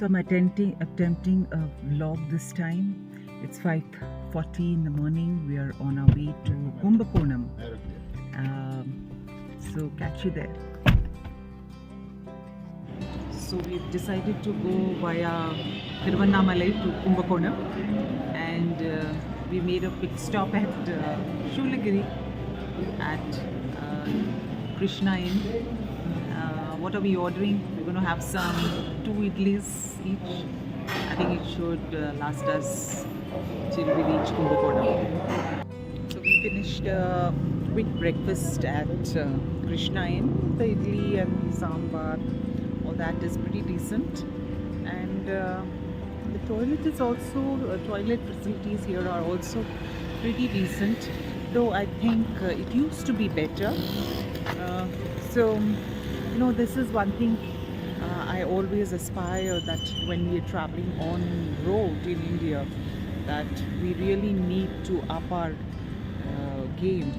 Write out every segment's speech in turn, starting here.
So I'm attempting a vlog this time. It's 5:40 in the morning. We are on our way to Kumbakonam. So catch you there. So we've decided to go via Tiruvannamalai to Kumbakonam, and we made a quick stop at Shulagiri at Krishna Inn. What are we ordering? We're going to have some 2 idlis each. I think it should last us till we reach Kumbakonam. So we finished a quick breakfast at Krishna Inn. The idli and sambar, all that is pretty decent. And the toilet is also, toilet facilities here are also pretty decent. Though I think it used to be better. So this is one thing I always aspire, that when we are traveling on road in India, that we really need to up our game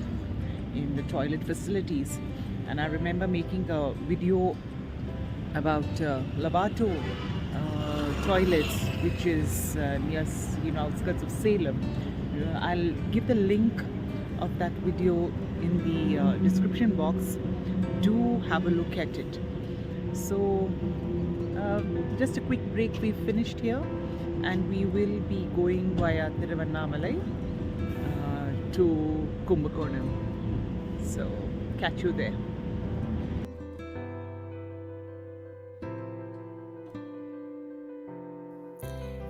in the toilet facilities. And I remember making a video about Lavato Toilets, which is near outskirts of Salem. I'll give the link of that video in the description box. Do have a look at it. So just a quick break. We finished here, and we will be going via Tiruvannamalai to Kumbakonam. So catch you there.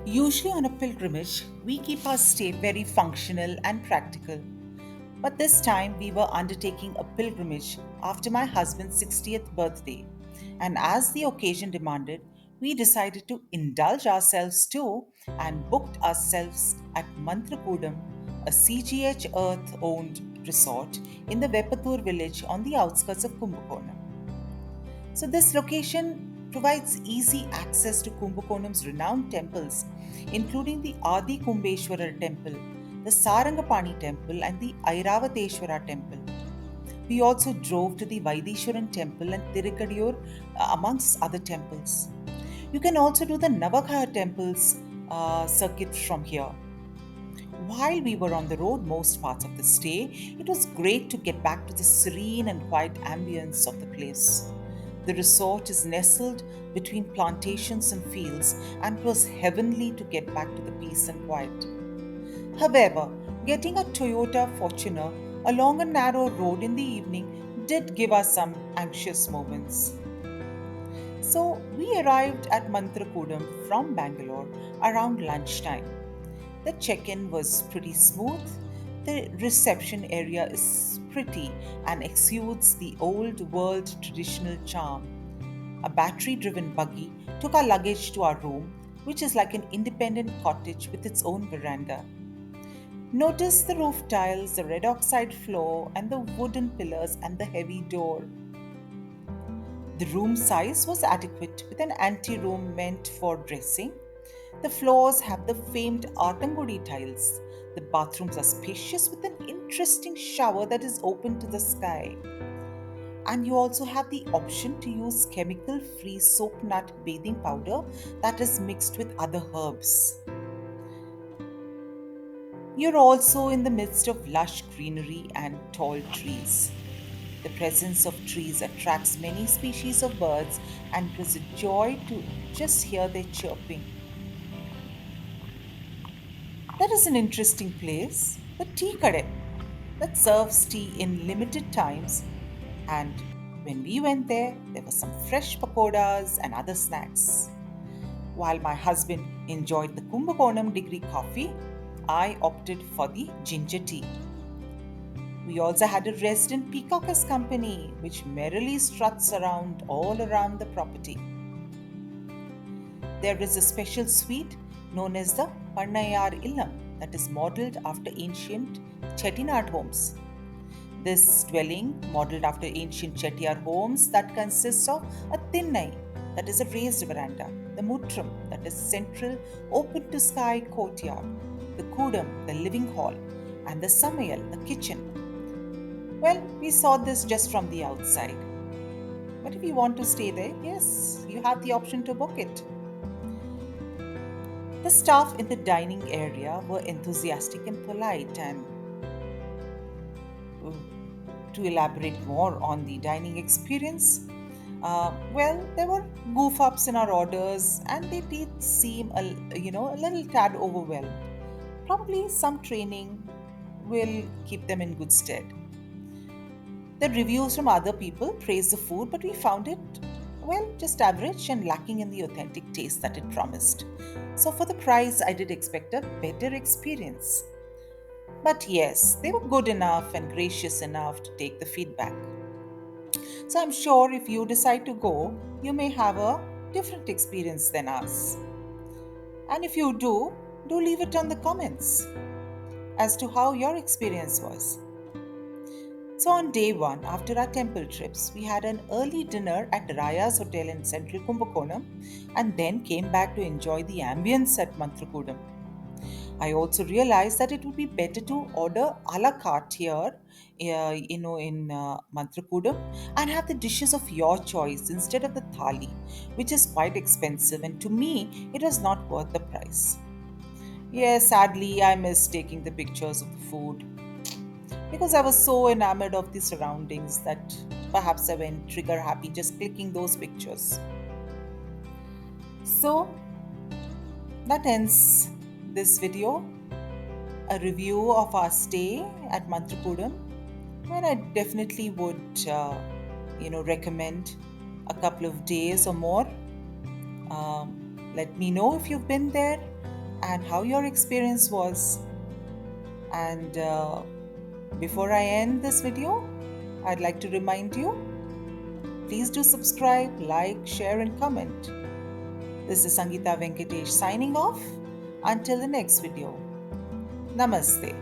Usually on a pilgrimage, we keep our stay very functional and practical. But this time we were undertaking a pilgrimage after my husband's 60th birthday. And as the occasion demanded, we decided to indulge ourselves too and booked ourselves at Mantra Koodam, a CGH Earth owned resort in the Vepatur village on the outskirts of Kumbakonam. So, this location provides easy access to Kumbakonam's renowned temples, including the Adi Kumbeshwara temple, the Sarangapani temple, and the Airavateshwara temple. We also drove to the Vaidishwaran temple and Tirukadiyur, amongst other temples. You can also do the Navagraha temples circuit from here. While we were on the road most parts of the stay, it was great to get back to the serene and quiet ambience of the place. The resort is nestled between plantations and fields, and it was heavenly to get back to the peace and quiet. However, getting a Toyota Fortuner along a narrow road in the evening did give us some anxious moments. So, we arrived at Mantra Koodam from Bangalore around lunchtime. The check in was pretty smooth. The reception area is pretty and exudes the old world traditional charm. A battery driven buggy took our luggage to our room, which is like an independent cottage with its own veranda. Notice the roof tiles, the red oxide floor, and the wooden pillars and the heavy door. The room size was adequate with an ante-room meant for dressing. The floors have the famed Artangudi tiles. The bathrooms are spacious with an interesting shower that is open to the sky. And you also have the option to use chemical free soap nut bathing powder that is mixed with other herbs. You're also in the midst of lush greenery and tall trees. The presence of trees attracts many species of birds, and it was a joy to just hear their chirping. That is an interesting place, the tea kade, that serves tea in limited times. And when we went there, there were some fresh pakodas and other snacks. While my husband enjoyed the Kumbakonam degree coffee, I opted for the ginger tea. We also had a resident peacock as company, which merrily struts around all around the property. There is a special suite known as the Pannayar Illam that is modelled after ancient Chettinad homes. This dwelling, modelled after ancient Chettiar homes, that consists of a thinnai, that is a raised veranda, the mutram, that is central open to sky courtyard, the kudam, the living hall, and the samayal, the kitchen. Well, we saw this just from the outside. But if you want to stay there, yes, you have the option to book it. The staff in the dining area were enthusiastic and polite, and uh, to elaborate more on the dining experience, well, there were goof ups in our orders, and they did seem a little tad overwhelmed. Probably some training will keep them in good stead. The reviews from other people praised the food, but we found it, well, just average and lacking in the authentic taste that it promised. So, for the price, I did expect a better experience. But yes, they were good enough and gracious enough to take the feedback. So, I'm sure if you decide to go, you may have a different experience than us. And if you do leave it on the comments as to how your experience was. So, on day one, after our temple trips, we had an early dinner at Raya's Hotel in central Kumbakonam and then came back to enjoy the ambience at Mantra Koodam. I also realized that it would be better to order a la carte here, in Mantra Koodam and have the dishes of your choice instead of the thali, which is quite expensive, and to me, it was not worth the price. Yes, sadly, I missed taking the pictures of the food because I was so enamored of the surroundings that perhaps I went trigger happy just clicking those pictures. So that ends this video, a review of our stay at Mantrapudam, and I definitely would, recommend a couple of days or more. Let me know if you've been there and how your experience was. And before I end this video, I'd like to remind you, please do subscribe, like, share, and comment. This is Sangeeta Venkatesh signing off. Until the next video. Namaste.